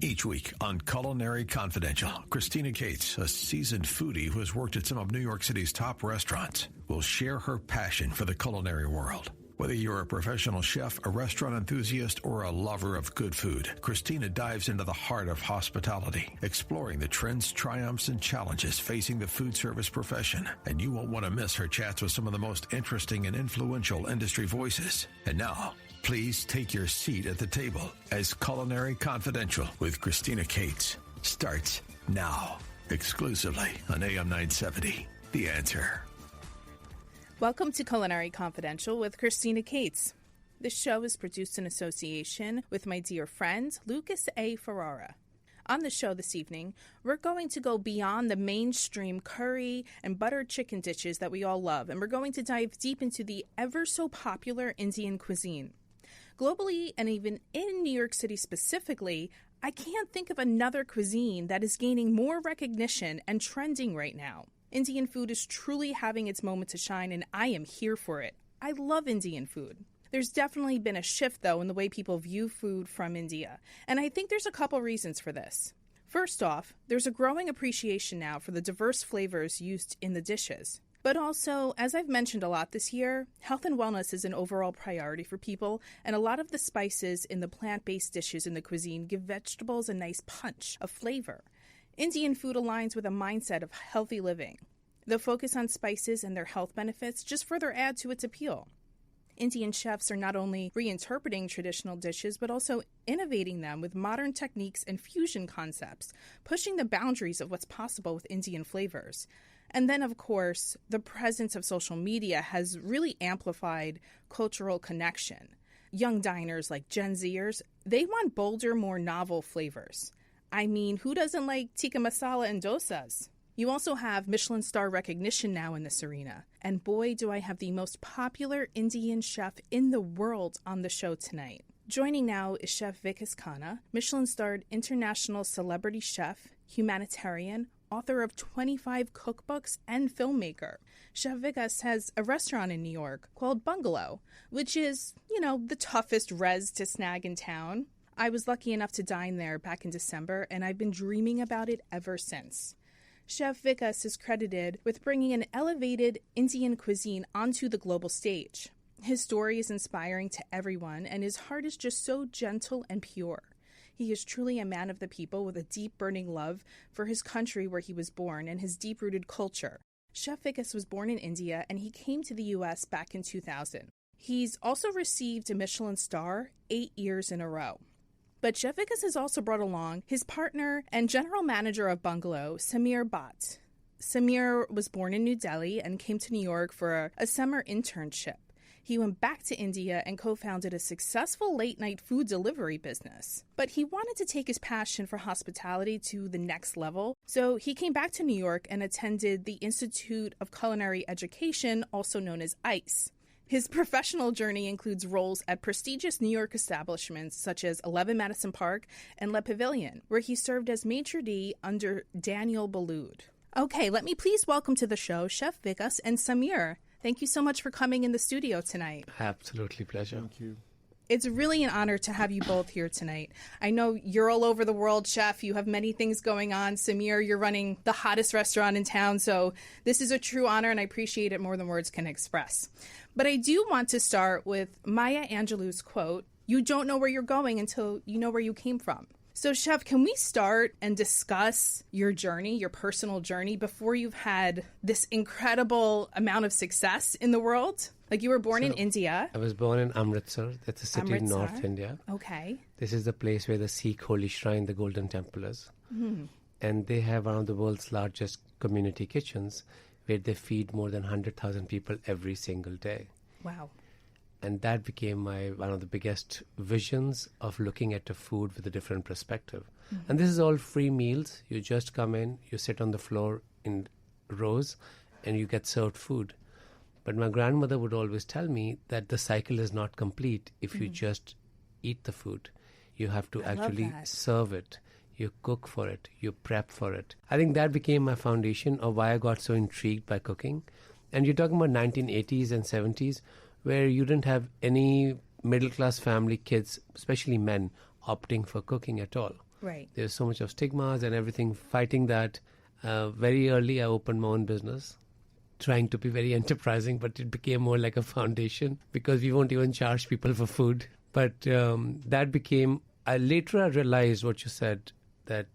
Each week on Culinary Confidential, Christina Cates, a seasoned foodie who has worked at some of New York City's top restaurants, will share her passion for the culinary world. Whether you're a professional chef, a restaurant enthusiast, or a lover of good food, Christina dives into the heart of hospitality, exploring the trends, triumphs, and challenges facing the food service profession. And you won't want to miss her chats with some of the most interesting and influential industry voices. And now, please take your seat at the table as Culinary Confidential with Christina Cates starts now, exclusively on AM 970. The Answer. Welcome to Culinary Confidential with Christina Cates. This show is produced in association with my dear friend, Lucas A. Ferrara. On the show this evening, we're going to go beyond the mainstream curry and buttered chicken dishes that we all love, and we're going to dive deep into the ever-so-popular Indian cuisine. Globally, and even in New York City specifically, I can't think of another cuisine that is gaining more recognition and trending right now. Indian food is truly having its moment to shine, and I am here for it. I love Indian food. There's definitely been a shift, though, in the way people view food from India, and I think there's a couple reasons for this. First off, there's a growing appreciation now for the diverse flavors used in the dishes. But also, as I've mentioned a lot this year, health and wellness is an overall priority for people, and a lot of the spices in the plant-based dishes in the cuisine give vegetables a nice punch of flavor. Indian food aligns with a mindset of healthy living. The focus on spices and their health benefits just further add to its appeal. Indian chefs are not only reinterpreting traditional dishes, but also innovating them with modern techniques and fusion concepts, pushing the boundaries of what's possible with Indian flavors. And then, of course, the presence of social media has really amplified cultural connection. Young diners like Gen Zers, they want bolder, more novel flavors. I mean, who doesn't like tikka masala and dosas? You also have Michelin Star recognition now in this arena. And boy, do I have the most popular Indian chef in the world on the show tonight. Joining now is Chef Vikas Khanna, Michelin-starred international celebrity chef, humanitarian, author of 25 cookbooks, and filmmaker. Chef Vikas has a restaurant in New York called Bungalow, which is, the toughest res to snag in town. I was lucky enough to dine there back in December, and I've been dreaming about it ever since. Chef Vikas is credited with bringing an elevated Indian cuisine onto the global stage. His story is inspiring to everyone, and his heart is just so gentle and pure. He is truly a man of the people with a deep burning love for his country where he was born and his deep-rooted culture. Chef Vikas was born in India, and he came to the U.S. back in 2000. He's also received a Michelin star 8 years in a row. But Chef Vikas has also brought along his partner and general manager of Bungalow, Bhatt. Samir was born in New Delhi and came to New York for a summer internship. He went back to India and co-founded a successful late-night food delivery business. But he wanted to take his passion for hospitality to the next level, so he came back to New York and attended the Institute of Culinary Education, also known as ICE. His professional journey includes roles at prestigious New York establishments such as 11 Madison Park and Le Pavilion, where he served as maitre d' under Daniel Boulud. Okay, let me please welcome to the show Chef Vikas and Samir. Thank you so much for coming in the studio tonight. Absolutely pleasure. Thank you. It's really an honor to have you both here tonight. I know you're all over the world, Chef. You have many things going on. Samir, you're running the hottest restaurant in town, so this is a true honor, and I appreciate it more than words can express. But I do want to start with Maya Angelou's quote, "You don't know where you're going until you know where you came from." So, Chef, can we start and discuss your journey, your personal journey, before you've had this incredible amount of success in the world? Like, you were born in India. I was born in Amritsar. That's a city in North India. Okay. This is the place where the Sikh holy shrine, the Golden Temple, is. Mm. And they have one of the world's largest community kitchens where they feed more than 100,000 people every single day. Wow. And that became one of the biggest visions of looking at the food with a different perspective. Mm-hmm. And this is all free meals. You just come in, you sit on the floor in rows, and you get served food. But my grandmother would always tell me that the cycle is not complete if you just eat the food. You have to actually serve it. You cook for it. You prep for it. I think that became my foundation of why I got so intrigued by cooking. And you're talking about 1980s and 70s, where you didn't have any middle-class family kids, especially men, opting for cooking at all. Right. There's so much of stigmas and everything fighting that. Very early, I opened my own business, trying to be very enterprising, but it became more like a foundation because we won't even charge people for food. But that became, later I realized what you said, that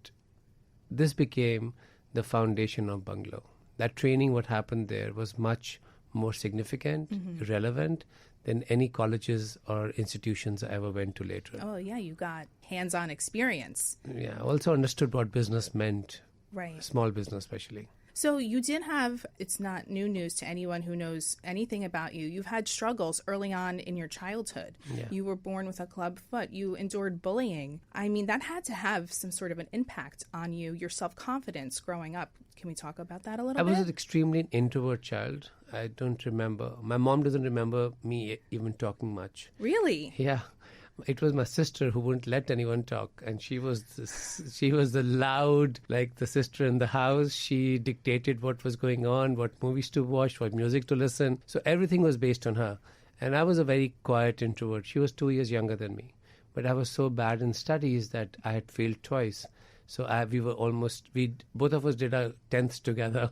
this became the foundation of Bungalow. That training, what happened there, was much more significant, relevant than any colleges or institutions I ever went to later. Oh, yeah, you got hands-on experience. Yeah, I also understood what business meant, Right. small business especially. So you did have, it's not new news to anyone who knows anything about you. You've had struggles early on in your childhood. Yeah. You were born with a club foot. You endured bullying. I mean, that had to have some sort of an impact on you, your self-confidence growing up. Can we talk about that a little bit? I was an extremely introvert child. I don't remember. My mom doesn't remember me even talking much. Really? Yeah. It was my sister who wouldn't let anyone talk, and she was the loud, like the sister in the house. She dictated what was going on, what movies to watch, what music to listen. So everything was based on her. And I was a very quiet introvert. She was 2 years younger than me. But I was so bad in studies that I had failed twice. So both of us did our 10th together.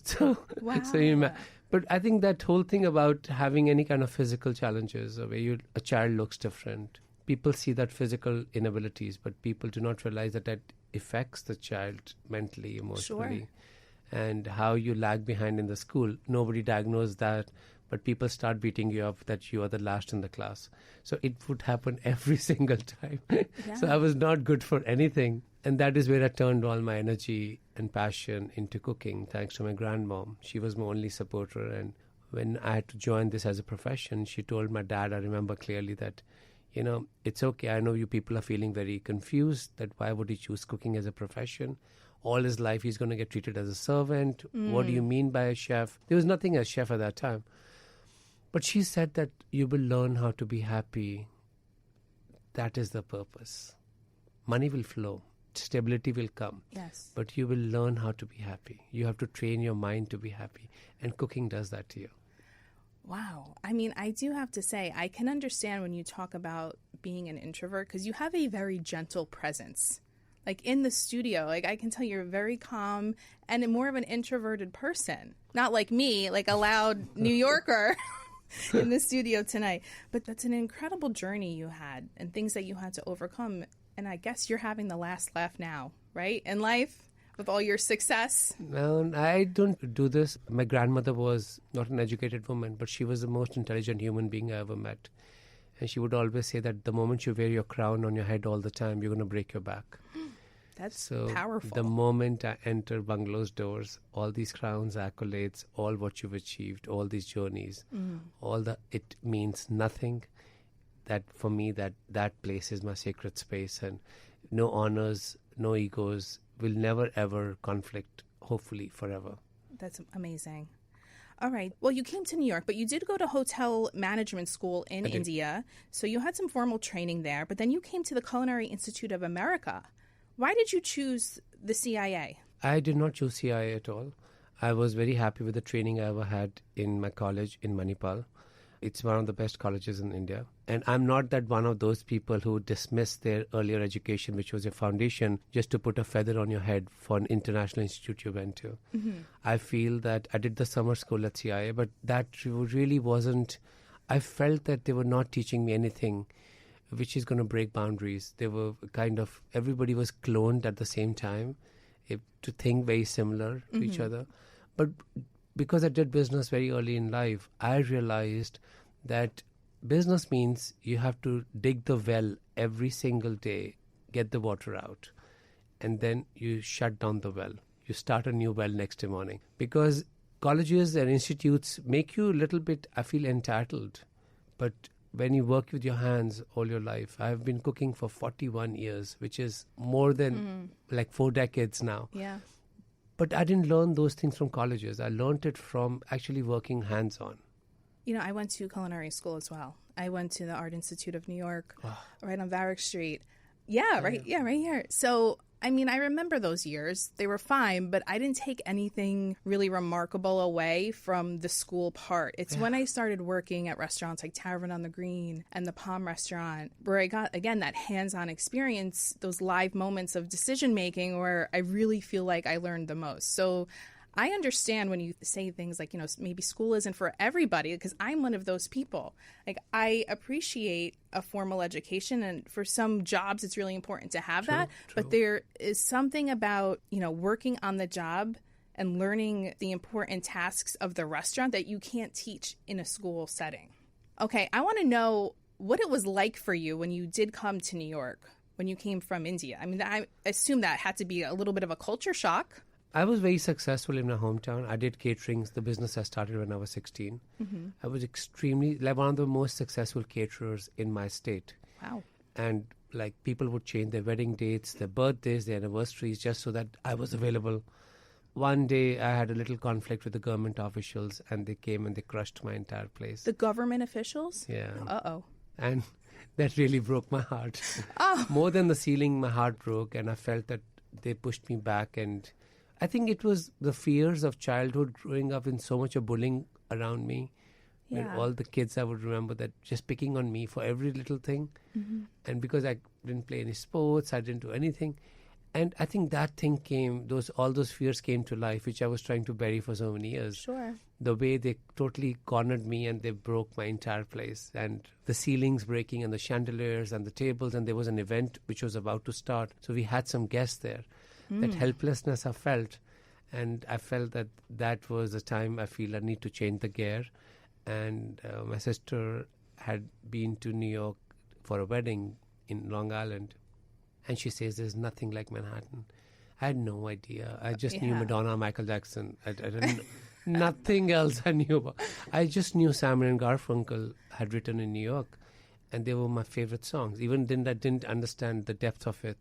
So, Wow. But I think that whole thing about having any kind of physical challenges, where a child looks different, people see that physical inabilities, but people do not realize that affects the child mentally, emotionally. Sure. And how you lag behind in the school. Nobody diagnosed that, but people start beating you up that you are the last in the class. So it would happen every single time. Yeah. So I was not good for anything. And that is where I turned all my energy and passion into cooking, thanks to my grandmom. She was my only supporter. And when I had to join this as a profession, she told my dad, I remember clearly, that, it's okay. I know you people are feeling very confused, that why would he choose cooking as a profession? All his life he's going to get treated as a servant. What do you mean by a chef? There was nothing as chef at that time. But she said that you will learn how to be happy. That is the purpose. Money will flow. Stability will come. Yes. But you will learn how to be happy. You have to train your mind to be happy. And cooking does that to you. Wow. I mean, I do have to say, I can understand when you talk about being an introvert, because you have a very gentle presence. Like in the studio, like I can tell you're very calm and more of an introverted person. Not like me, like a loud New Yorker in the studio tonight. But that's an incredible journey you had and things that you had to overcome. And I guess you're having the last laugh now, right? In life, with all your success. No, I don't do this. My grandmother was not an educated woman, but she was the most intelligent human being I ever met. And she would always say that the moment you wear your crown on your head all the time, you're going to break your back. That's so powerful. The moment I enter Bungalow's doors, all these crowns, accolades, all what you've achieved, all these journeys, it means nothing. That for me, that place is my sacred space, and no honors, no egos will never ever conflict, hopefully forever. That's amazing. All right. Well, you came to New York, but you did go to hotel management school in India. So you had some formal training there, but then you came to the Culinary Institute of America. Why did you choose the CIA? I did not choose CIA at all. I was very happy with the training I ever had in my college in Manipal. It's one of the best colleges in India. And I'm not that one of those people who dismiss their earlier education, which was a foundation, just to put a feather on your head for an international institute you went to. Mm-hmm. I feel that I did the summer school at CIA, but that really wasn't... I felt that they were not teaching me anything which is going to break boundaries. They were kind of... Everybody was cloned at the same time to think very similar to each other. But because I did business very early in life, I realized that business means you have to dig the well every single day, get the water out, and then you shut down the well. You start a new well next morning. Because colleges and institutes make you a little bit, I feel, entitled. But when you work with your hands all your life, I've been cooking for 41 years, which is more than like 4 decades now. Yeah. But I didn't learn those things from colleges. I learned it from actually working hands-on. You know, I went to culinary school as well. I went to the Art Institute of New York, right on Varick Street. Yeah, right. Yeah, right here. So, I mean, I remember those years. They were fine, but I didn't take anything really remarkable away from the school part. It's when I started working at restaurants like Tavern on the Green and the Palm Restaurant, where I got, again, that hands-on experience, those live moments of decision-making where I really feel like I learned the most. So I understand when you say things like, maybe school isn't for everybody, because I'm one of those people. Like, I appreciate a formal education, and for some jobs, it's really important to have that. True. But there is something about, working on the job and learning the important tasks of the restaurant that you can't teach in a school setting. Okay, I want to know what it was like for you when you did come to New York, when you came from India. I mean, I assume that had to be a little bit of a culture shock. I was very successful in my hometown. I did caterings. The business I started when I was 16. Mm-hmm. I was one of the most successful caterers in my state. Wow. And people would change their wedding dates, their birthdays, their anniversaries, just so that I was available. One day I had a little conflict with the government officials, and they came and they crushed my entire place. The government officials? Yeah. Uh-oh. And that really broke my heart. Oh. More than the ceiling, my heart broke, and I felt that they pushed me back. And I think it was the fears of childhood, growing up in so much of bullying around me. Yeah. And all the kids, I would remember that just picking on me for every little thing. Mm-hmm. And because I didn't play any sports, I didn't do anything. And I think that thing came, all those fears came to life, which I was trying to bury for so many years. Sure. The way they totally cornered me and they broke my entire place. And the ceilings breaking and the chandeliers and the tables. And there was an event which was about to start. So we had some guests there. That helplessness I felt, and I felt that was the time I feel I need to change the gear. And my sister had been to New York for a wedding in Long Island, and she says there's nothing like Manhattan. I had no idea. I just knew Madonna, Michael Jackson. I didn't nothing else I knew about. I just knew Simon and Garfunkel had written in New York, and they were my favorite songs. Even then, I didn't understand the depth of it,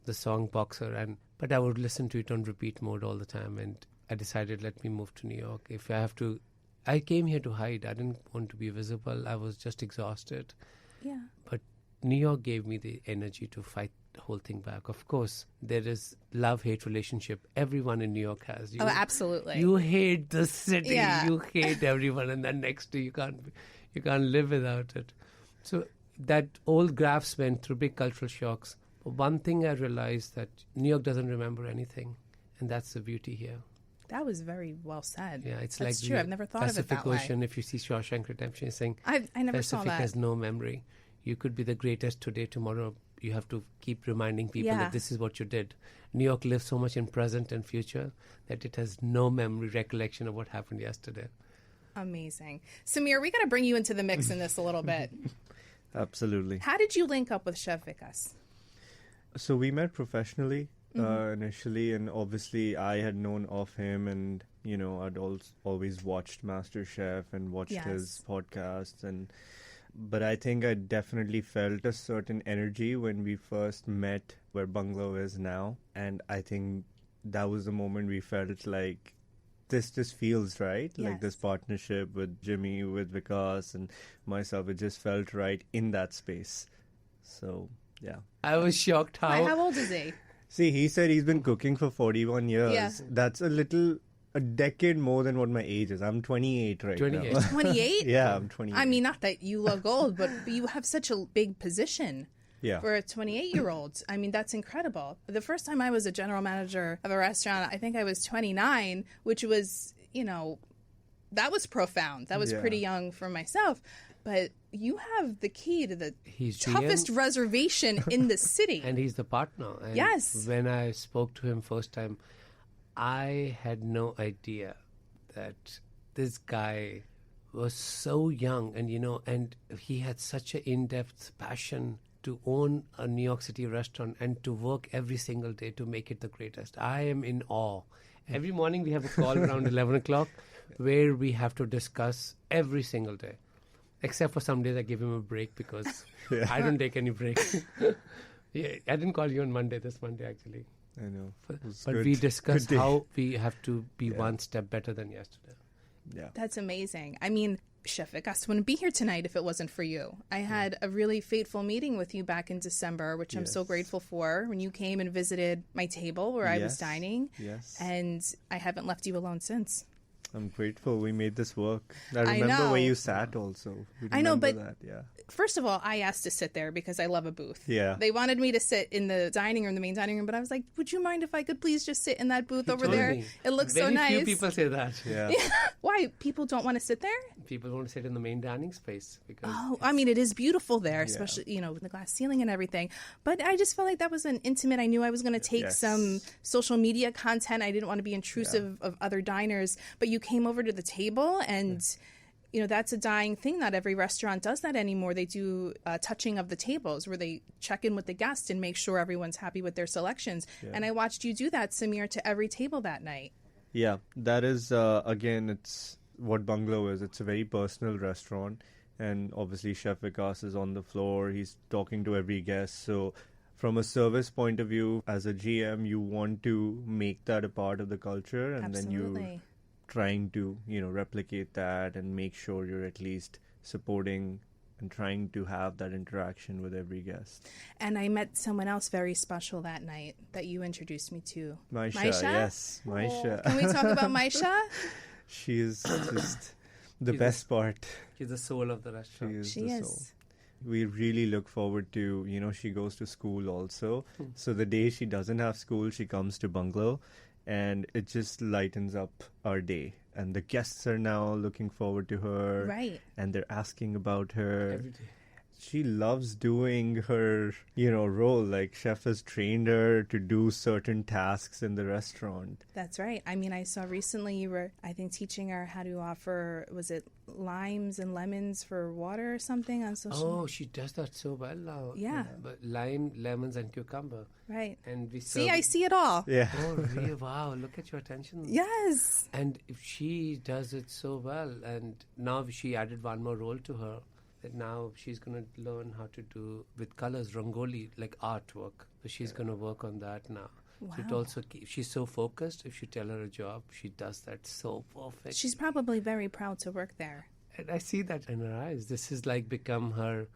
the song Boxer, but I would listen to it on repeat mode all the time, and I decided, let me move to New York. If I have to, I came here to hide. I didn't want to be visible. I was just exhausted. Yeah. But New York gave me the energy to fight the whole thing back. Of course, there is love-hate relationship. Everyone in New York has. Absolutely. You hate the city. Yeah. You hate everyone, and then next to you can't live without it. So that old graphs went through big cultural shocks. One thing I realized that New York doesn't remember anything, and that's the beauty here. That was very well said. Yeah, it's That's like true. I've never thought of it that way. Pacific Ocean. If you see Shawshank Redemption, it's saying I never saw Pacific that. has no memory. You could be the greatest today, tomorrow. You have to keep reminding people that this is what you did. New York lives so much in present and future that it has no memory, recollection of what happened yesterday. Amazing. Samir, we got to bring you into the mix in this a little bit. Absolutely. How did you link up with Chef Vikas? So we met professionally initially, and obviously I had known of him, and I'd always watched MasterChef and watched his podcasts, but I think I definitely felt a certain energy when we first met where Bungalow is now, and I think that was the moment we felt like this just feels right. Yes. Like this partnership with Jimmy, with Vikas and myself, it just felt right in that space. So yeah. I was shocked How old is he? See, he said he's been cooking for 41 years. Yeah. That's a decade more than what my age is. I'm 28 right 28. now. 28? Yeah, I'm 28. I mean, not that you look old, but you have such a big position for a 28-year-old. I mean, that's incredible. The first time I was a general manager of a restaurant, I think I was 29, which was, that was profound. That was pretty young for myself. But you have the key to the toughest reservation in the city. And he's the partner. And yes. When I spoke to him first time, I had no idea that this guy was so young and he had such an in-depth passion to own a New York City restaurant and to work every single day to make it the greatest. I am in awe. Every morning we have a call around 11 o'clock where we have to discuss every single day. Except for some days I give him a break because I don't take any break. I didn't call you on Monday, this Monday actually. I know. But we discussed how we have to be one step better than yesterday. Yeah. That's amazing. I mean, Chef Vikas wouldn't be here tonight if it wasn't for you. I had a really fateful meeting with you back in December, which I'm so grateful for, when you came and visited my table where I was dining. Yes. And I haven't left you alone since. I'm grateful we made this work. I remember where you sat also. I know, but that, first of all, I asked to sit there because I love a booth. Yeah. They wanted me to sit in the dining room, the main dining room, but I was like, would you mind if I could please just sit in that booth over there? It looks so nice. Very few people say that. Yeah. Why? People don't want to sit there? People want to sit in the main dining space. Because I mean, it is beautiful there, especially, with the glass ceiling and everything. But I just felt like that was an intimate. I knew I was going to take some social media content. I didn't want to be intrusive of other diners. But you came over to the table and... that's a dying thing. Not every restaurant does that anymore. They do touching of the tables where they check in with the guests and make sure everyone's happy with their selections. Yeah. And I watched you do that, Samir, to every table that night. Yeah, that is, again, it's what Bungalow is. It's a very personal restaurant. And obviously Chef Vikas is on the floor. He's talking to every guest. So from a service point of view, as a GM, you want to make that a part of the culture. And Absolutely. Then you trying to, replicate that and make sure you're at least supporting and trying to have that interaction with every guest. And I met someone else very special that night that you introduced me to. Maisha? Yes, Maisha. Can we talk about Maisha? She is just the best part. She's the soul of the restaurant. She is the soul. We really look forward to, she goes to school also. So the day she doesn't have school, she comes to Bungalow. And it just lightens up our day. And the guests are now looking forward to her. Right. And they're asking about her. Every day. She loves doing her, role. Like, chef has trained her to do certain tasks in the restaurant. That's right. I mean, I saw recently you were, I think, teaching her how to offer, was it limes and lemons for water or something on social media? Oh, she does that so well now. Yeah. But lime, lemons, and cucumber. Right. And we see, I see it all. Yeah. Oh, really? Wow. Look at your attention. Yes. And if she does it so well, and now she added one more role to her, that now she's going to learn how to do with colors, rangoli, like artwork. So she's going to work on that now. Wow. So it also she's so focused. If you tell her a job, she does that so perfect. She's probably very proud to work there. And I see that in her eyes. This has become her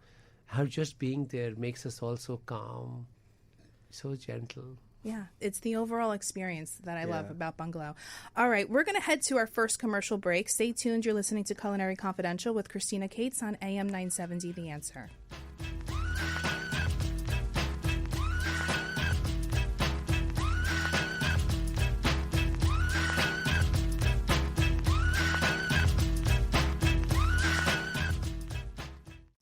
just being there makes us all so calm, so gentle. Yeah, it's the overall experience that I love about Bungalow. All right, we're going to head to our first commercial break. Stay tuned. You're listening to Culinary Confidential with Christina Cates on AM 970 The Answer.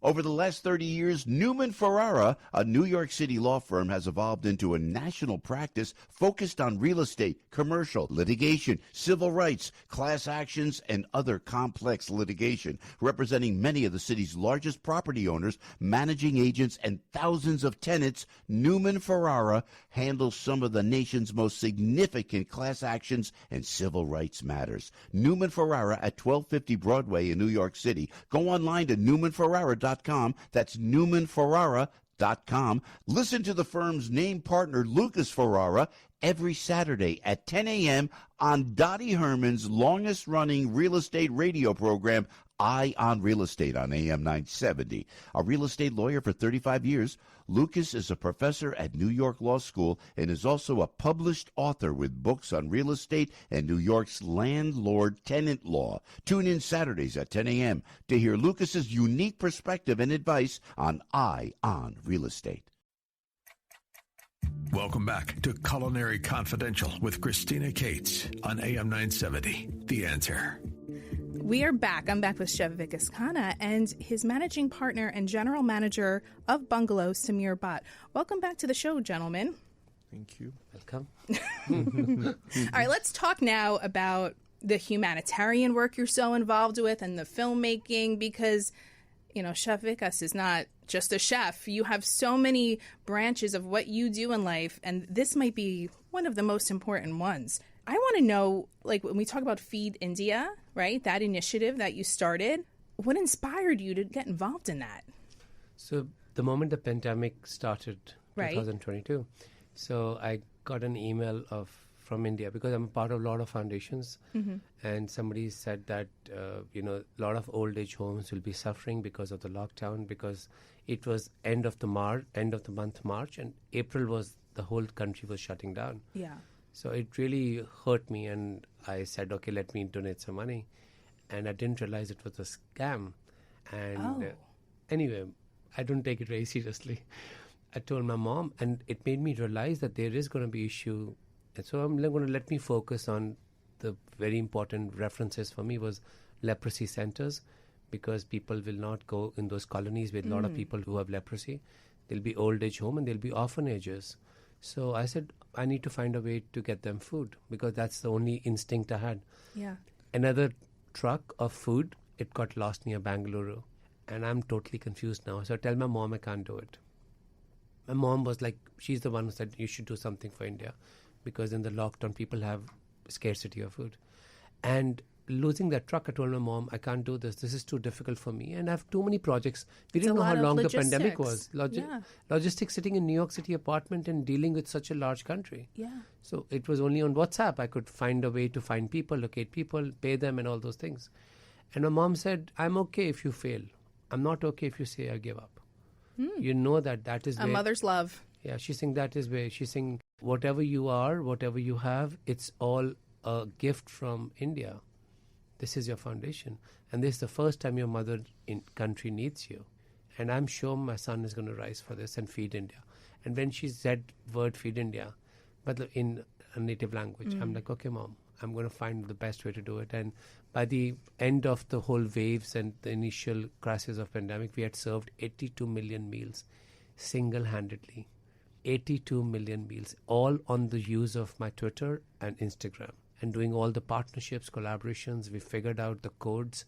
Over the last 30 years, Newman Ferrara, a New York City law firm, has evolved into a national practice focused on real estate, commercial, litigation, civil rights, class actions, and other complex litigation, representing many of the city's largest property owners, managing agents, and thousands of tenants. Newman Ferrara handles some of the nation's most significant class actions and civil rights matters. Newman Ferrara at 1250 Broadway in New York City. Go online to newmanferrara.com. That's newmanferrara.com. Listen to the firm's name partner, Lucas Ferrara, every Saturday at 10 a.m. on Dottie Herman's longest-running real estate radio program, Eye on Real Estate on AM 970. A real estate lawyer for 35 years, Lucas is a professor at New York Law School and is also a published author with books on real estate and New York's landlord-tenant law. Tune in Saturdays at 10 a.m. to hear Lucas's unique perspective and advice on Eye on Real Estate. Welcome back to Culinary Confidential with Christina Cates on AM 970. The Answer. We are back. I'm back with Chef Vikas Khanna and his managing partner and general manager of Bungalow, Samir Bhatt. Welcome back to the show, gentlemen. Thank you. Welcome. All right, let's talk now about the humanitarian work you're so involved with and the filmmaking, because, Chef Vikas is not just a chef. You have so many branches of what you do in life, and this might be one of the most important ones. I want to know, when we talk about Feed India, right, that initiative that you started, what inspired you to get involved in that? So the moment the pandemic started, right. 2022, so I got an email from India, because I'm a part of a lot of foundations. And somebody said that, a lot of old age homes will be suffering because of the lockdown, because it was end of the month March, and April was the whole country was shutting down. Yeah. So it really hurt me, and I said, okay, let me donate some money. And I didn't realize it was a scam. And anyway, I don't take it very seriously. I told my mom, and it made me realize that there is going to be issue. And so I'm going to let me focus on the very important references for me was leprosy centers, because people will not go in those colonies with a lot of people who have leprosy. There'll be old age home and there'll be orphanages. So I said, I need to find a way to get them food, because that's the only instinct I had. Yeah. Another truck of food, it got lost near Bangalore. And I'm totally confused now. So I tell my mom I can't do it. My mom was like, she's the one who said you should do something for India, because in the lockdown people have scarcity of food. And losing that truck, I told my mom, I can't do this. This is too difficult for me. And I have too many projects. We didn't know how long the pandemic was. Logistics, sitting in New York City apartment and dealing with such a large country. Yeah. So it was only on WhatsApp. I could find a way to find people, locate people, pay them and all those things. And my mom said, I'm okay if you fail. I'm not okay if you say I give up. You know that is a mother's love. Yeah, she's saying that is where she's saying whatever you are, whatever you have, it's all a gift from India. This is your foundation. And this is the first time your mother in country needs you. And I'm sure my son is going to rise for this and feed India. And when she said word feed India, but in a native language, I'm like, okay, Mom, I'm going to find the best way to do it. And by the end of the whole waves and the initial crisis of pandemic, we had served 82 million meals single-handedly. 82 million meals, all on the use of my Twitter and Instagram. And doing all the partnerships, collaborations, we figured out the codes,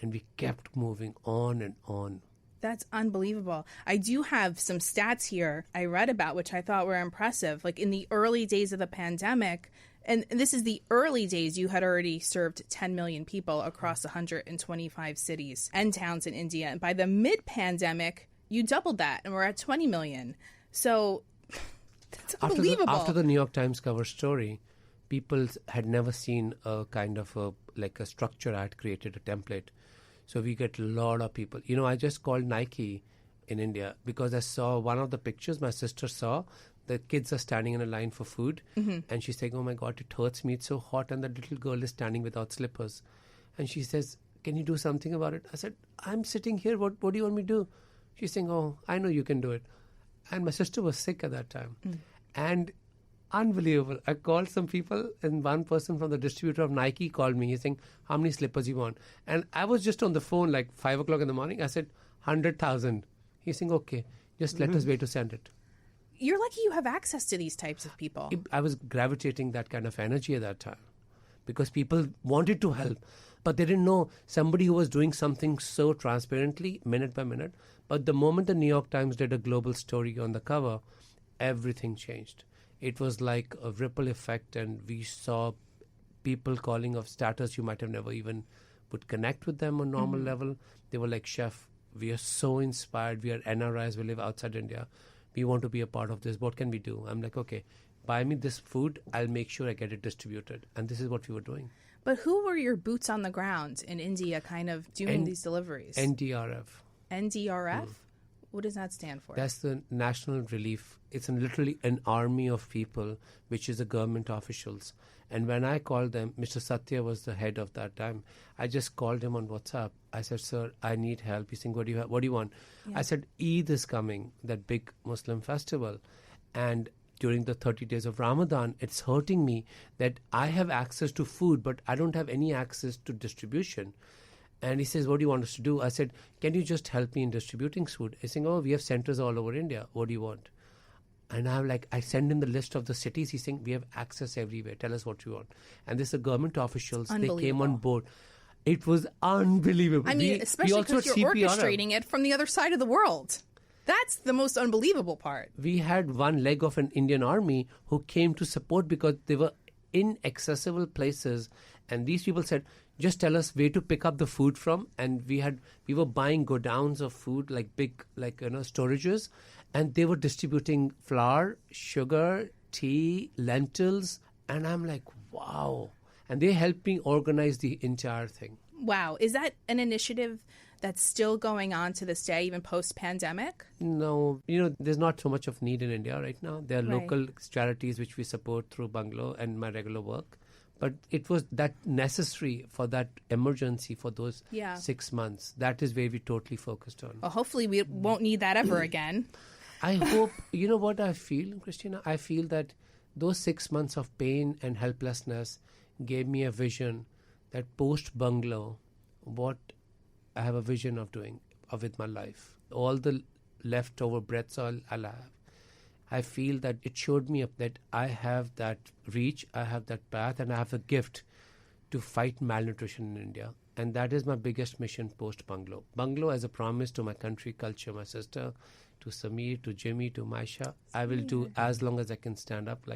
and we kept moving on and on. That's unbelievable. I do have some stats here I read about, which I thought were impressive. Like in the early days of the pandemic, and this is the early days, you had already served 10 million people across 125 cities and towns in India. And by the mid-pandemic, you doubled that, and we're at 20 million. So that's unbelievable. After the New York Times cover story, people had never seen a kind of a structure I had created, a template. So we get a lot of people. I just called Nike in India because I saw one of the pictures my sister saw. The kids are standing in a line for food. And she's saying, oh my God, it hurts me. It's so hot. And the little girl is standing without slippers. And she says, can you do something about it? I said, I'm sitting here. What do you want me to do? She's saying, oh, I know you can do it. And my sister was sick at that time. And unbelievable. I called some people, and one person from the distributor of Nike called me. He's saying, how many slippers you want? And I was just on the phone like 5 o'clock in the morning. I said, 100,000. He's saying, okay, just let us wait to send it. You're lucky you have access to these types of people. I was gravitating that kind of energy at that time because people wanted to help, but they didn't know somebody who was doing something so transparently, minute by minute. But the moment the New York Times did a global story on the cover, everything changed. It was like a ripple effect, and we saw people calling of status you might have never even would connect with them on normal level. They were like, Chef, we are so inspired. We are NRIs. We live outside India. We want to be a part of this. What can we do? I'm like, okay, buy me this food. I'll make sure I get it distributed. And this is what we were doing. But who were your boots on the ground in India kind of doing these deliveries? NDRF. NDRF? What does that stand for? That's the National Relief. It's literally an army of people, which is the government officials. And when I called them, Mr. Satya was the head of that time. I just called him on WhatsApp. I said, sir, I need help. He's saying, what do you want? Yeah. I said, Eid is coming, that big Muslim festival. And during the 30 days of Ramadan, it's hurting me that I have access to food, but I don't have any access to distribution. And he says, what do you want us to do? I said, can you just help me in distributing food? He's saying, oh, we have centers all over India. What do you want? And I send him the list of the cities. He's saying, we have access everywhere. Tell us what you want. And this is the government officials. They came on board. It was unbelievable. I mean, especially because you're orchestrating it from the other side of the world. That's the most unbelievable part. We had one leg of an Indian army who came to support because they were inaccessible places. And these people said, just tell us where to pick up the food from. And we were buying godowns of food, like big, storages. And they were distributing flour, sugar, tea, lentils, And I'm like, wow. And they helped me organize the entire thing. Wow. Is that an initiative that's still going on to this day, even post-pandemic? No, there's not so much of need in India right now. There are local charities which we support through Bungalow and my regular work. But it was that necessary for that emergency for those 6 months. That is where we totally focused on. Well, hopefully we won't need that ever again. I hope, you know what I feel, Christina? I feel that those 6 months of pain and helplessness gave me a vision that post-Bungalow, what I have a vision of doing with my life. All the leftover breaths I'll have. I feel that it showed me that I have that reach, I have that path, and I have a gift to fight malnutrition in India. And that is my biggest mission post-Bungalow. Bungalow as a promise to my country, culture, my sister, to Sameer, to Jimmy, to Maisha. I will do as long as I can stand up.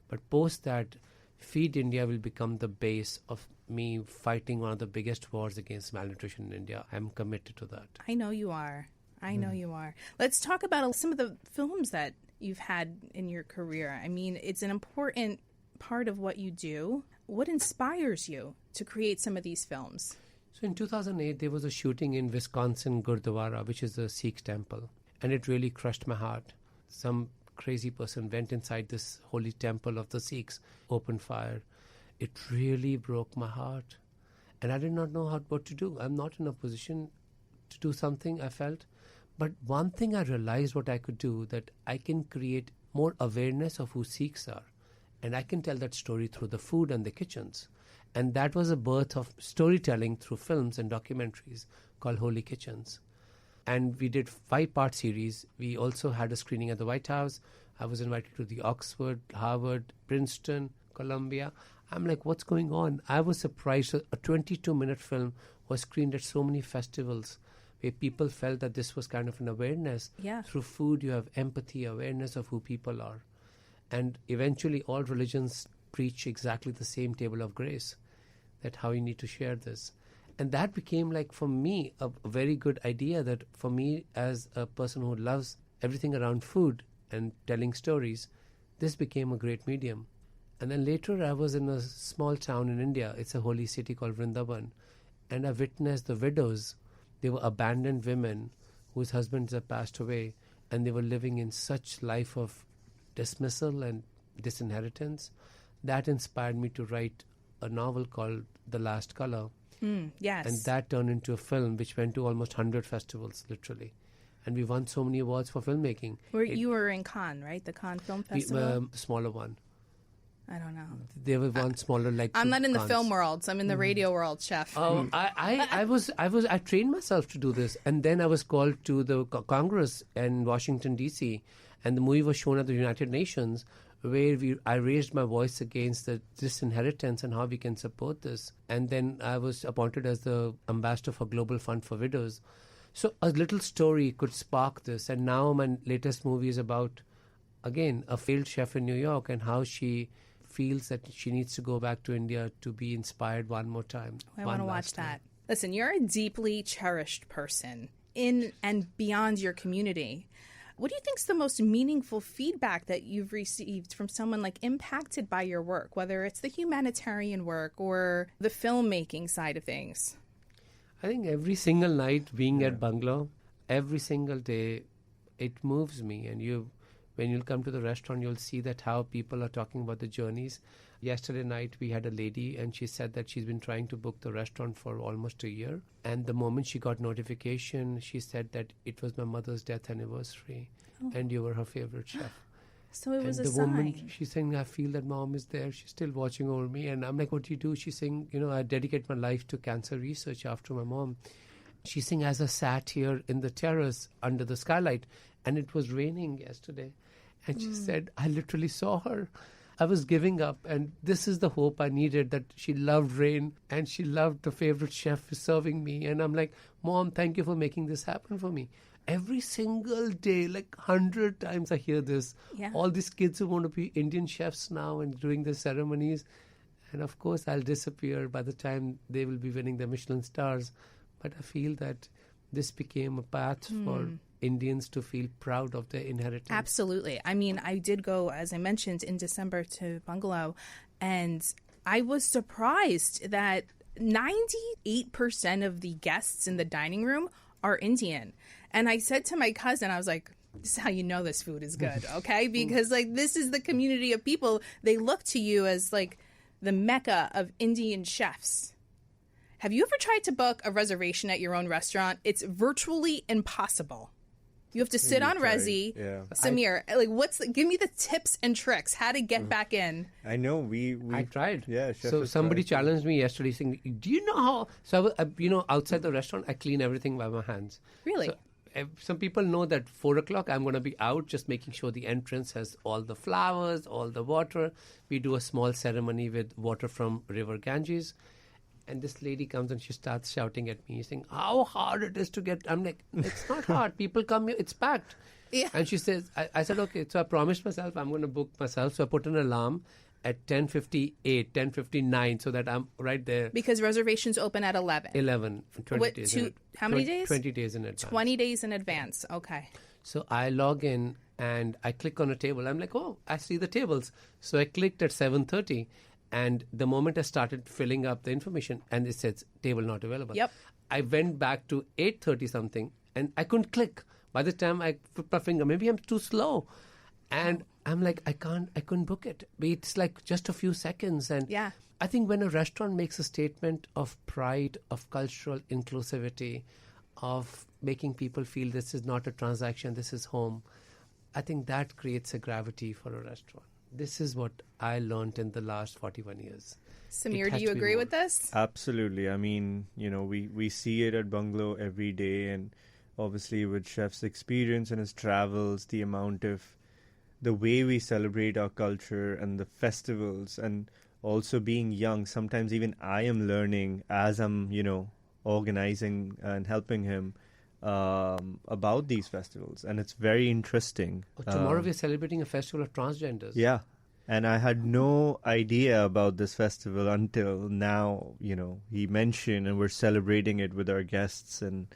But post that, Feed India will become the base of me fighting one of the biggest wars against malnutrition in India. I'm committed to that. I know you are. I know you are. Let's talk about some of the films that you've had in your career. I mean, it's an important part of what you do. What inspires you to create some of these films? So in 2008, there was a shooting in Wisconsin, Gurdwara, which is a Sikh temple. And it really crushed my heart. Some crazy person went inside this holy temple of the Sikhs, opened fire. It really broke my heart. And I did not know what to do. I'm not in a position to do something, I felt. But one thing I realized what I could do, that I can create more awareness of who Sikhs are. And I can tell that story through the food and the kitchens. And that was a birth of storytelling through films and documentaries called Holy Kitchens. And we did 5-part series. We also had a screening at the White House. I was invited to the Oxford, Harvard, Princeton, Columbia. I'm like, what's going on? I was surprised. A 22-minute film was screened at so many festivals where people felt that this was kind of an awareness. Yeah. Through food, you have empathy, awareness of who people are. And eventually all religions preach exactly the same table of grace, that how you need to share this. And that became, like, for me, a very good idea, that for me as a person who loves everything around food and telling stories, this became a great medium. And then later I was in a small town in India. It's a holy city called Vrindavan. And I witnessed the widows. They were abandoned women whose husbands had passed away. And they were living in such life of dismissal and disinheritance. That inspired me to write a novel called The Last Color. Yes. And that turned into a film which went to almost 100 festivals, literally. And we won so many awards for filmmaking. You were in Cannes, right? The Cannes Film Festival? The smaller one. I don't know. There was one smaller, like. I'm not in the film world, so I'm in the radio world, chef. Oh, I trained myself to do this, and then I was called to the Congress in Washington D.C., and the movie was shown at the United Nations, where I raised my voice against the disinheritance and how we can support this. And then I was appointed as the ambassador for Global Fund for Widows. So a little story could spark this. And now my latest movie is about, again, a failed chef in New York and how she feels that she needs to go back to India to be inspired one more time. I want to watch that. Listen, you're a deeply cherished person in and beyond your community. What do you think is the most meaningful feedback that you've received from someone like impacted by your work, whether it's the humanitarian work or the filmmaking side of things? I think every single night being at Bungalow, every single day, it moves me. And when you'll come to the restaurant, you'll see that how people are talking about the journeys. Yesterday night, we had a lady, and she said that she's been trying to book the restaurant for almost a year. And the moment she got notification, she said that it was my mother's death anniversary, and you were her favorite chef. So it was a sign. And the woman, she's saying, I feel that mom is there. She's still watching over me. And I'm like, what do you do? She's saying, I dedicate my life to cancer research after my mom. She's saying, as I sat here in the terrace under the skylight, and it was raining yesterday, and she said, I literally saw her. I was giving up, and this is the hope I needed, that she loved rain and she loved the favorite chef serving me. And I'm like, Mom, thank you for making this happen for me. Every single day, like 100 times I hear this. Yeah. All these kids who want to be Indian chefs now and doing the ceremonies. And of course, I'll disappear by the time they will be winning the Michelin Stars. But I feel that this became a path for Indians to feel proud of their inheritance. Absolutely. I mean, I did go, as I mentioned, in December to Bungalow, and I was surprised that 98% of the guests in the dining room are Indian. And I said to my cousin, I was like, this is how you know this food is good, okay? Because, like, this is the community of people. They look to you as, like, the mecca of Indian chefs. Have you ever tried to book a reservation at your own restaurant? It's virtually impossible. You have to sit on Resi. Yeah. Samir, give me the tips and tricks, how to get back in. I know I tried. Yeah, chef so has somebody tried. challenged me yesterday saying, do you know how? So, outside the restaurant, I clean everything by my hands. Really? So, some people know that 4 o'clock I'm going to be out just making sure the entrance has all the flowers, all the water. We do a small ceremony with water from River Ganges. And this lady comes and she starts shouting at me, saying, how hard it is to get. I'm like, it's not hard. People come here. It's packed. Yeah. And she says, I said, okay. So I promised myself I'm going to book myself. So I put an alarm at 10:58, 10:59 so that I'm right there. Because reservations open at 11. 20 days. How many days? 20 days in advance. 20 days in advance. Okay. So I log in and I click on a table. I'm like, oh, I see the tables. So I clicked at 7:30. And the moment I started filling up the information, and it says table not available. Yep. I went back to 8:30 something, and I couldn't click. By the time I put my finger, maybe I'm too slow. And I'm like, I couldn't book it. But it's like just a few seconds. And yeah. I think when a restaurant makes a statement of pride, of cultural inclusivity, of making people feel this is not a transaction, this is home, I think that creates a gravity for a restaurant. This is what I learned in the last 41 years. Samir, do you agree with this? Absolutely. I mean, we see it at Bungalow every day, and obviously with Chef's experience and his travels, the way we celebrate our culture and the festivals, and also being young, sometimes even I am learning as I'm, organizing and helping him about these festivals, and it's very interesting. Tomorrow we're celebrating a festival of transgenders. Yeah, and I had no idea about this festival until now. He mentioned, and we're celebrating it with our guests, and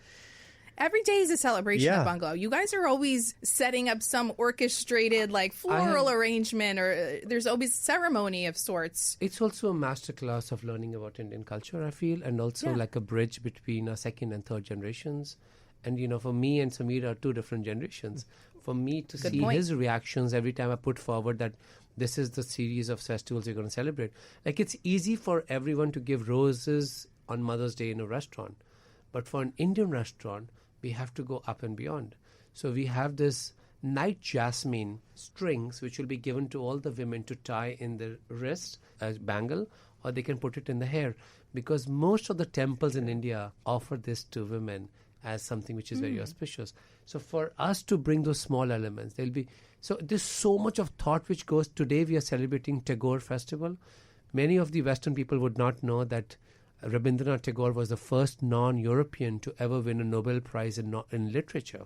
every day is a celebration Yeah. at Bungalow. You guys are always setting up some orchestrated, like, floral arrangement, or there's always ceremony of sorts. It's also a masterclass of learning about Indian culture, I feel, and also like a bridge between our second and third generations. And, for me and Samir are two different generations. For me to see his reactions every time I put forward that this is the series of festivals we're going to celebrate. Like, it's easy for everyone to give roses on Mother's Day in a restaurant. But for an Indian restaurant, we have to go up and beyond. So we have this night jasmine strings, which will be given to all the women to tie in the wrist as bangle, or they can put it in the hair. Because most of the temples in India offer this to women as something which is very auspicious. So for us to bring those small elements, there's so much of thought which goes. Today we are celebrating Tagore Festival. Many of the Western people would not know that Rabindranath Tagore was the first non-European to ever win a Nobel Prize in literature.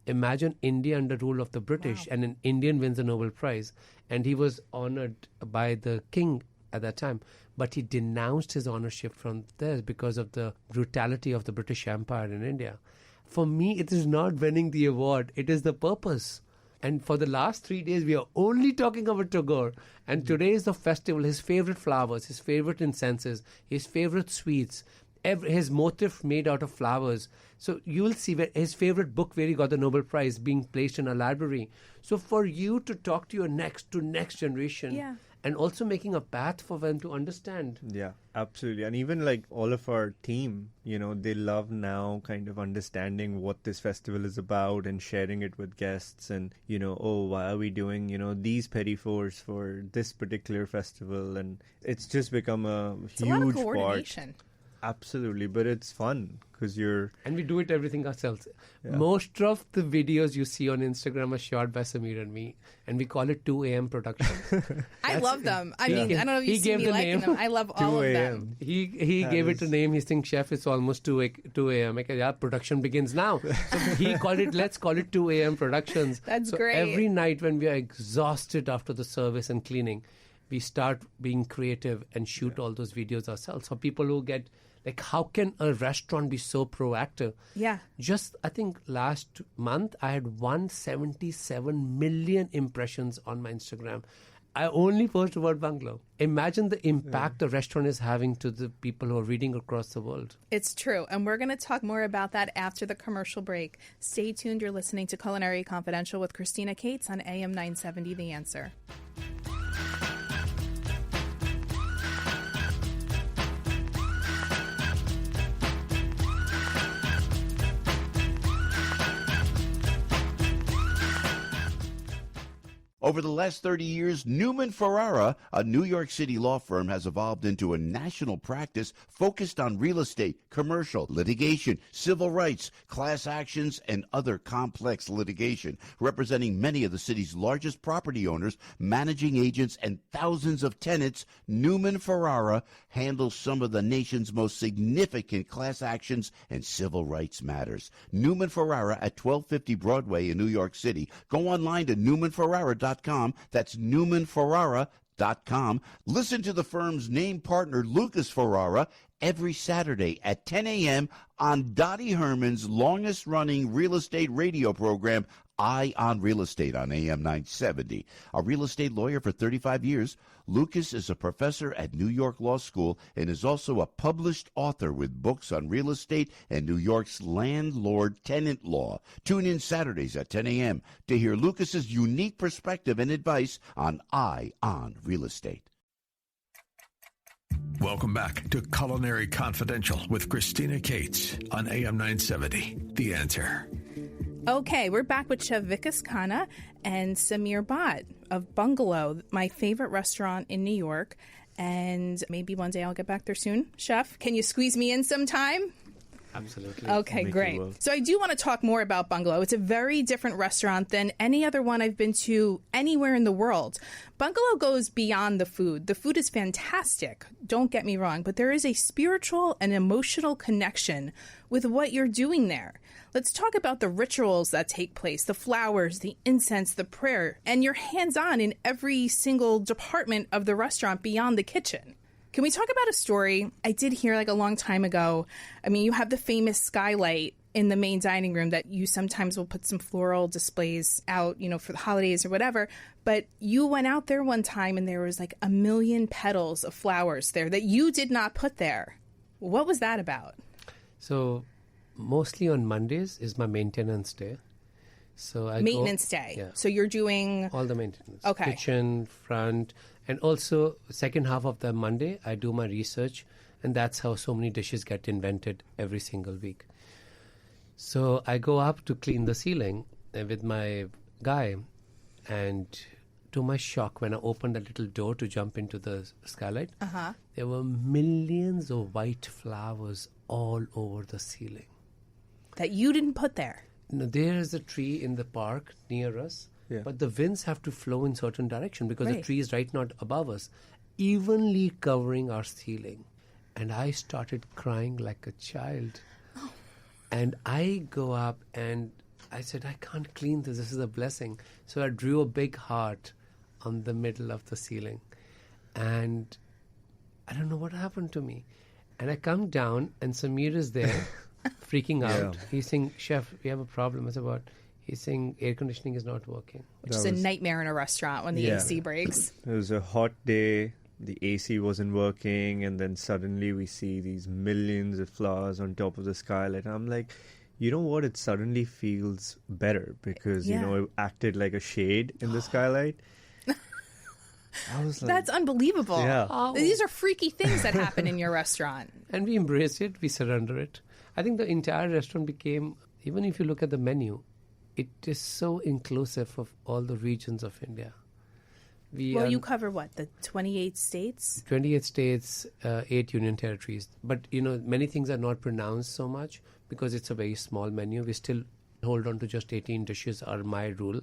Imagine India under rule of the British, and an Indian wins a Nobel Prize, and he was honored by the king at that time. But he denounced his ownership from there because of the brutality of the British Empire in India. For me, it is not winning the award. It is the purpose. And for the last 3 days, we are only talking about Tagore. And today is the festival, his favorite flowers, his favorite incenses, his favorite sweets, his motif made out of flowers. So you will see his favorite book where he got the Nobel Prize being placed in a library. So for you to talk to your next generation, and also making a path for them to understand. Yeah, absolutely. And even like all of our team, they love now kind of understanding what this festival is about and sharing it with guests. And, why are we doing, these petty fours for this particular festival? And it's just become a huge a lot of coordination. part. Absolutely, but it's fun because and we do everything ourselves. Yeah. Most of the videos you see on Instagram are shot by Samir and me, and we call it 2 a.m. production. I love them. I mean, I don't know if you see me liking them. I love all of them. He gave it a name. He's thinking, Chef, it's almost 2 a.m. I said, production begins now. So he called it, let's call it 2 a.m. Productions. That's so great. Every night when we are exhausted after the service and cleaning, we start being creative and shoot all those videos ourselves. For people who get Like, how can a restaurant be so proactive? Yeah. Just, I think last month, I had 177 million impressions on my Instagram. I only post about Bungalow. Imagine the impact the restaurant is having to the people who are reading across the world. It's true. And we're going to talk more about that after the commercial break. Stay tuned. You're listening to Culinary Confidential with Christina Cates on AM 970 The Answer. Over the last 30 years, Newman Ferrara, a New York City law firm, has evolved into a national practice focused on real estate, commercial, litigation, civil rights, class actions, and other complex litigation, representing many of the city's largest property owners, managing agents, and thousands of tenants. Newman Ferrara handles some of the nation's most significant class actions and civil rights matters. Newman Ferrara at 1250 Broadway in New York City. Go online to newmanferrara.com. That's newmanferrara.com. Listen to the firm's name partner, Lucas Ferrara, every Saturday at 10 a.m. on Dottie Herman's longest-running real estate radio program, Eye on Real Estate, on AM 970. A real estate lawyer for 35 years, Lucas is a professor at New York Law School and is also a published author with books on real estate and New York's landlord-tenant law. Tune in Saturdays at 10 a.m. to hear Lucas's unique perspective and advice on Eye on Real Estate. Welcome back to Culinary Confidential with Christina Cates on AM 970 The Answer. Okay, we're back with Chef Vikas Khanna and Samir Bhatt of Bungalow, my favorite restaurant in New York. And maybe one day I'll get back there soon. Chef, can you squeeze me in sometime? Absolutely. Okay, great. So I do want to talk more about Bungalow. It's a very different restaurant than any other one I've been to anywhere in the world. Bungalow goes beyond the food. The food is fantastic, don't get me wrong, but there is a spiritual and emotional connection with what you're doing there. Let's talk about the rituals that take place, the flowers, the incense, the prayer, and you're hands-on in every single department of the restaurant beyond the kitchen. Can we talk about a story I did hear like a long time ago? I mean, you have the famous skylight in the main dining room that you sometimes will put some floral displays out, you know, for the holidays or whatever. But you went out there one time and there was like 1 million petals of flowers there that you did not put there. What was that about? So mostly on Mondays is my maintenance day. So I maintenance day. Yeah. So you're doing all the maintenance. Okay. Kitchen, front, and also second half of the Monday I do my research, and that's how so many dishes get invented every single week. So I go up to clean the ceiling with my guy, and to my shock, when I opened that little door to jump into the skylight, there were millions of white flowers all over the ceiling. That you didn't put there? No, there is a tree in the park near us, but the winds have to flow in certain direction because the tree is right not above us, evenly covering our ceiling. And I started crying like a child. Oh. And I go up and I said, I can't clean this. This is a blessing. So I drew a big heart on the middle of the ceiling. And I don't know what happened to me. And I come down and Samir is there freaking out. He's saying, Chef, we have a problem. I said, what? He's saying air conditioning is not working. Which is a nightmare in a restaurant when the AC breaks. It was a hot day. The AC wasn't working. And then suddenly we see these millions of flowers on top of the skylight. I'm like, you know what? It suddenly feels better because, you know, it acted like a shade in the skylight. I was like, that's unbelievable. Yeah. Oh. These are freaky things that happen in your restaurant. And we embrace it. We surrender it. I think the entire restaurant became, even if you look at the menu, it is so inclusive of all the regions of India. You cover what, the 28 states? 28 states, 8 union territories. But, you know, many things are not pronounced so much because it's a very small menu. We still hold on to just 18 dishes are my rule,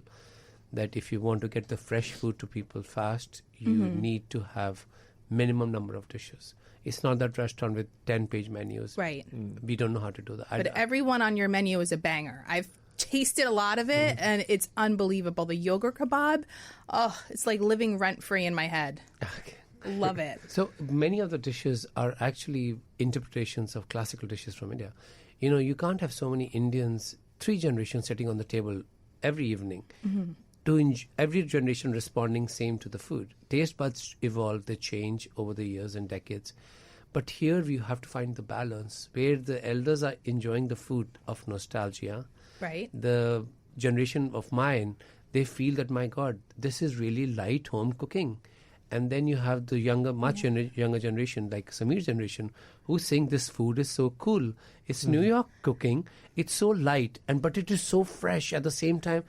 that if you want to get the fresh food to people fast, you need to have minimum number of dishes. It's not that restaurant with 10-page menus. Right. We don't know how to do that. But everyone on your menu is a banger. I've tasted a lot of it, and it's unbelievable. The yogurt kebab, it's like living rent-free in my head. Okay. Love it. So many of the dishes are actually interpretations of classical dishes from India. You know, you can't have so many Indians, 3 generations sitting on the table every evening. Every generation responding same to the food. Taste buds evolve, they change over the years and decades. But here you have to find the balance where the elders are enjoying the food of nostalgia. Right. The generation of mine, they feel that, my God, this is really light home cooking. And then you have the younger, younger generation, like Sameer's generation, who think this food is so cool. It's New York cooking. It's so light, but it is so fresh at the same time.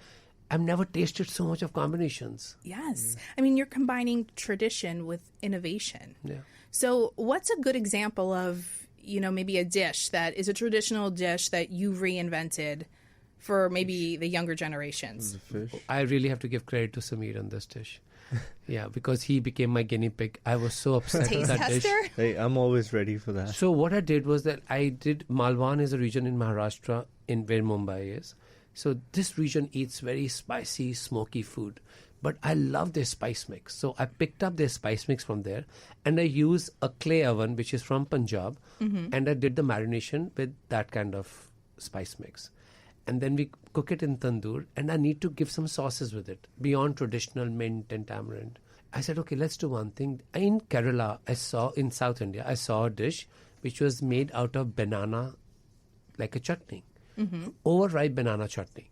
I've never tasted so much of combinations. Yes. I mean, you're combining tradition with innovation. Yeah. So what's a good example of, maybe a dish that is a traditional dish that you reinvented for maybe the younger generations? The fish. I really have to give credit to Sameer on this dish. Yeah, because he became my guinea pig. I was so upset with that dish. Hey, I'm always ready for that. So what I did was that Malwan is a region in Maharashtra where Mumbai is. So this region eats very spicy, smoky food. But I love their spice mix. So I picked up their spice mix from there and I use a clay oven, which is from Punjab. And I did the marination with that kind of spice mix. And then we cook it in tandoor, and I need to give some sauces with it beyond traditional mint and tamarind. I said, okay, let's do one thing. In Kerala, in South India, I saw a dish which was made out of banana, like a chutney, overripe banana chutney.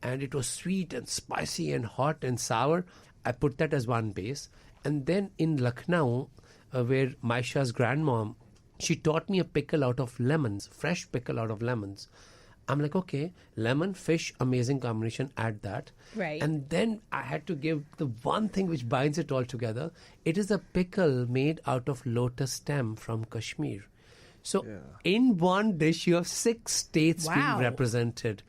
And it was sweet and spicy and hot and sour. I put that as one base. And then in Lucknow, where Maisha's grandmom, she taught me a pickle out of lemons, fresh pickle out of lemons. I'm like, okay, lemon, fish, amazing combination, add that. Right. And then I had to give the one thing which binds it all together. It is a pickle made out of lotus stem from Kashmir. So in one dish, you have 6 states being represented.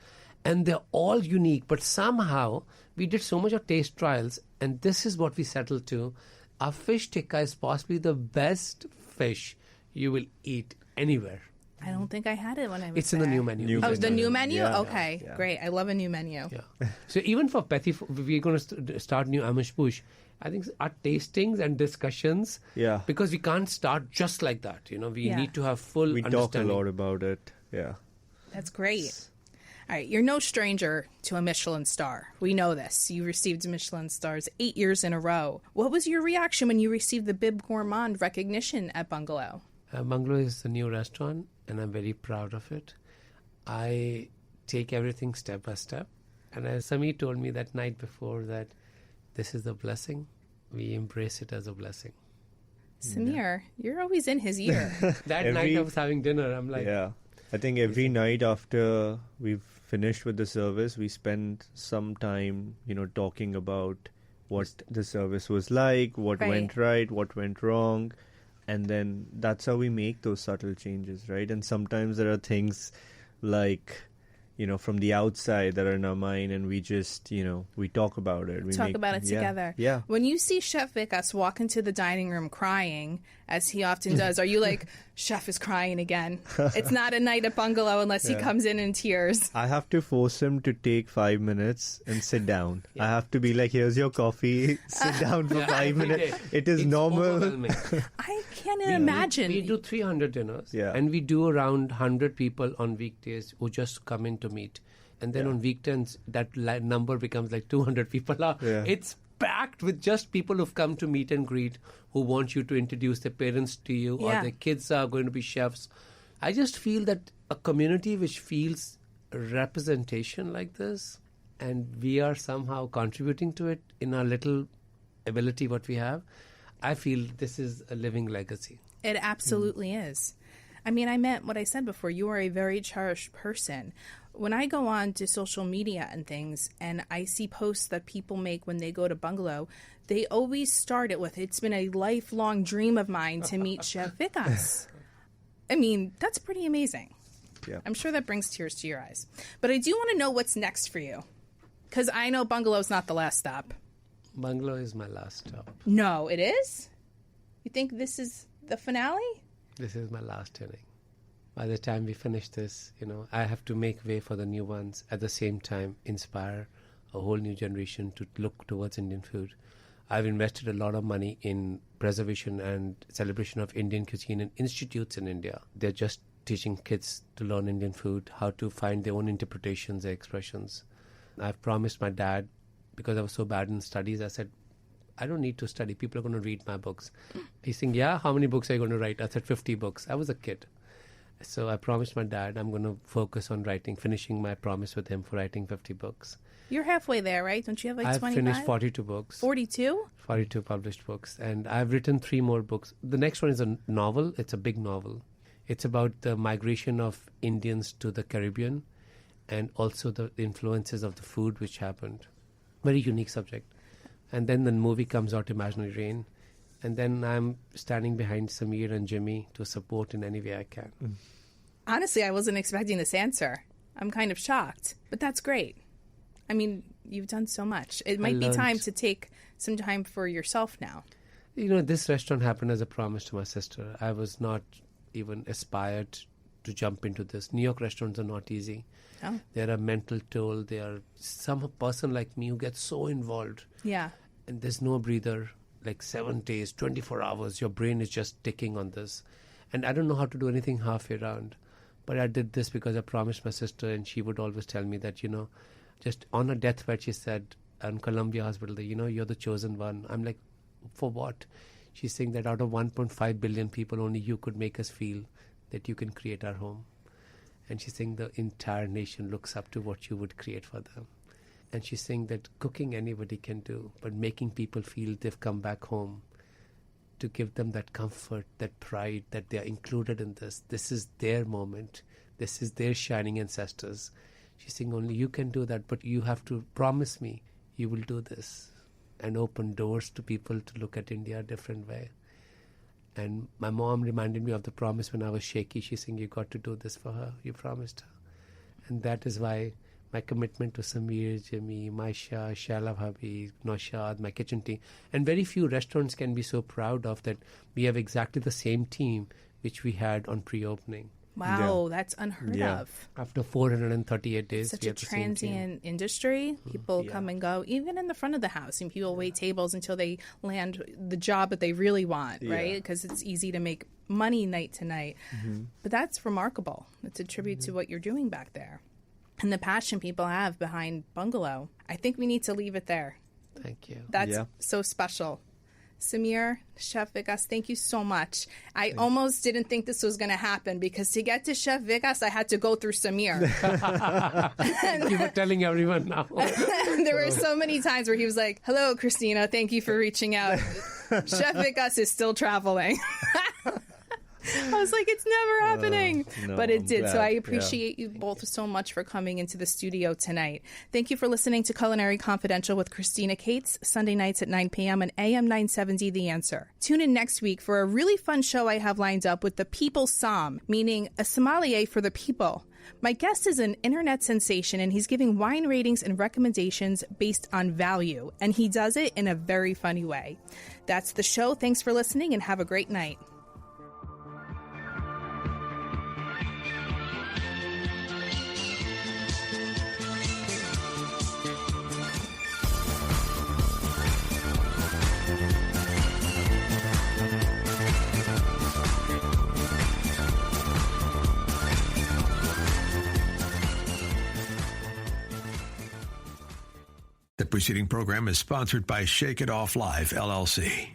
And they're all unique. But somehow, we did so much of taste trials. And this is what we settled to. Our fish tikka is possibly the best fish you will eat anywhere. I don't think I had it when I was It's in the new menu. The new menu? Yeah. Okay, great. I love a new menu. Yeah. So even for Pethy, we're going to start new Amish Push. I think our tastings and discussions, because we can't start just like that. We need to have full We understanding. talk a lot about it. Yeah. That's great. All right, you're no stranger to a Michelin star. We know this. You received Michelin stars 8 years in a row. What was your reaction when you received the Bib Gourmand recognition at Bungalow? Bungalow is the new restaurant, and I'm very proud of it. I take everything step by step. And as Sameer told me that night before that this is the blessing, we embrace it as a blessing. Sameer, you're always in his ear. That night I was having dinner, I'm like... Yeah. I think every night after we've finished with the service, we spend some time, talking about what the service was like, what went right, what went wrong. And then that's how we make those subtle changes, right? And sometimes there are things like, from the outside that are in our mind, and we just, we talk about it. We talk about it together. Yeah. When you see Chef Vikas walk into the dining room crying, as he often does, are you like, Chef is crying again? It's not a night at Bungalow unless he comes in tears. I have to force him to take 5 minutes and sit down. I have to be like, here's your coffee, sit down for 5 minutes. It's normal. I can't imagine. We do 300 dinners, and we do around 100 people on weekdays who just come in to meet. And then on weekends, that number becomes like 200 people. It's packed with just people who've come to meet and greet, who want you to introduce their parents to you, or their kids are going to be chefs. I just feel that a community which feels representation like this, and we are somehow contributing to it in our little ability what we have, I feel this is a living legacy. It absolutely is. I mean, I meant what I said before. You are a very cherished person. When I go on to social media and things, and I see posts that people make when they go to Bungalow, they always start it with, it's been a lifelong dream of mine to meet Chef Vikas. I mean, that's pretty amazing. Yeah. I'm sure that brings tears to your eyes. But I do want to know what's next for you. Because I know Bungalow's not the last stop. Bungalow is my last stop. No, it is? You think this is the finale? This is my last inning. By the time we finish this, I have to make way for the new ones. At the same time, inspire a whole new generation to look towards Indian food. I've invested a lot of money in preservation and celebration of Indian cuisine in institutes in India. They're just teaching kids to learn Indian food, how to find their own interpretations, their expressions. I've promised my dad, because I was so bad in studies, I said, I don't need to study. People are going to read my books. He's saying, yeah, how many books are you going to write? I said, 50 books. I was a kid. So I promised my dad I'm going to focus on writing, finishing my promise with him for writing 50 books. You're halfway there, right? Don't you have like 25? I've finished 42 books. 42? 42 published books. And I've written 3 more books. The next one is a novel. It's a big novel. It's about the migration of Indians to the Caribbean and also the influences of the food which happened. Very unique subject. And then the movie comes out, Imaginary Rain. And then I'm standing behind Samir and Jimmy to support in any way I can. Honestly, I wasn't expecting this answer. I'm kind of shocked. But that's great. I mean, you've done so much. It might be time to take some time for yourself now. You know, this restaurant happened as a promise to my sister. I was not even aspired to jump into this. New York restaurants are not easy. Oh. They're a mental toll. They are some person like me who gets so involved. Yeah. And there's no breather. Like 7 days, 24 hours, your brain is just ticking on this. And I don't know how to do anything halfway around. But I did this because I promised my sister, and she would always tell me that, you know, just on her deathbed, she said, on Columbia Hospital, that, you know, you're the chosen one. I'm like, for what? She's saying that out of 1.5 billion people, only you could make us feel that you can create our home. And she's saying the entire nation looks up to what you would create for them. And she's saying that cooking anybody can do, but making people feel they've come back home, to give them that comfort, that pride, that they're included in this. This is their moment. This is their shining ancestors. She's saying only you can do that, but you have to promise me you will do this and open doors to people to look at India a different way. And my mom reminded me of the promise when I was shaky. She's saying, you got to do this for her. You promised her. And that is why my commitment to Samir, Jimmy, Maisha, Shaila Bhabhi, Naushad, my kitchen team. And very few restaurants can be so proud of that we have exactly the same team which we had on pre-opening. Wow, that's unheard of. After 438 days, such a transient industry. People come and go, even in the front of the house. And people wait tables until they land the job that they really want, right? Because it's easy to make money night to night. But that's remarkable. It's a tribute to what you're doing back there. And the passion people have behind Bungalow. I think we need to leave it there. Thank you. That's so special. Samir, Chef Vikas, thank you so much. I almost didn't think this was going to happen because to get to Chef Vikas, I had to go through Samir. You were telling everyone now. There were so many times where he was like, hello, Christina, thank you for reaching out. Chef Vikas is still traveling. I was like, it's never happening. No, but it I'm did. glad. So I appreciate you both so much for coming into the studio tonight. Thank you for listening to Culinary Confidential with Christina Cates, Sunday nights at 9 p.m. on AM 970 The Answer. Tune in next week for a really fun show I have lined up with the People Som, meaning a sommelier for the people. My guest is an internet sensation, and he's giving wine ratings and recommendations based on value, and he does it in a very funny way. That's the show. Thanks for listening, and have a great night. The preceding program is sponsored by Shake It Off Live, LLC.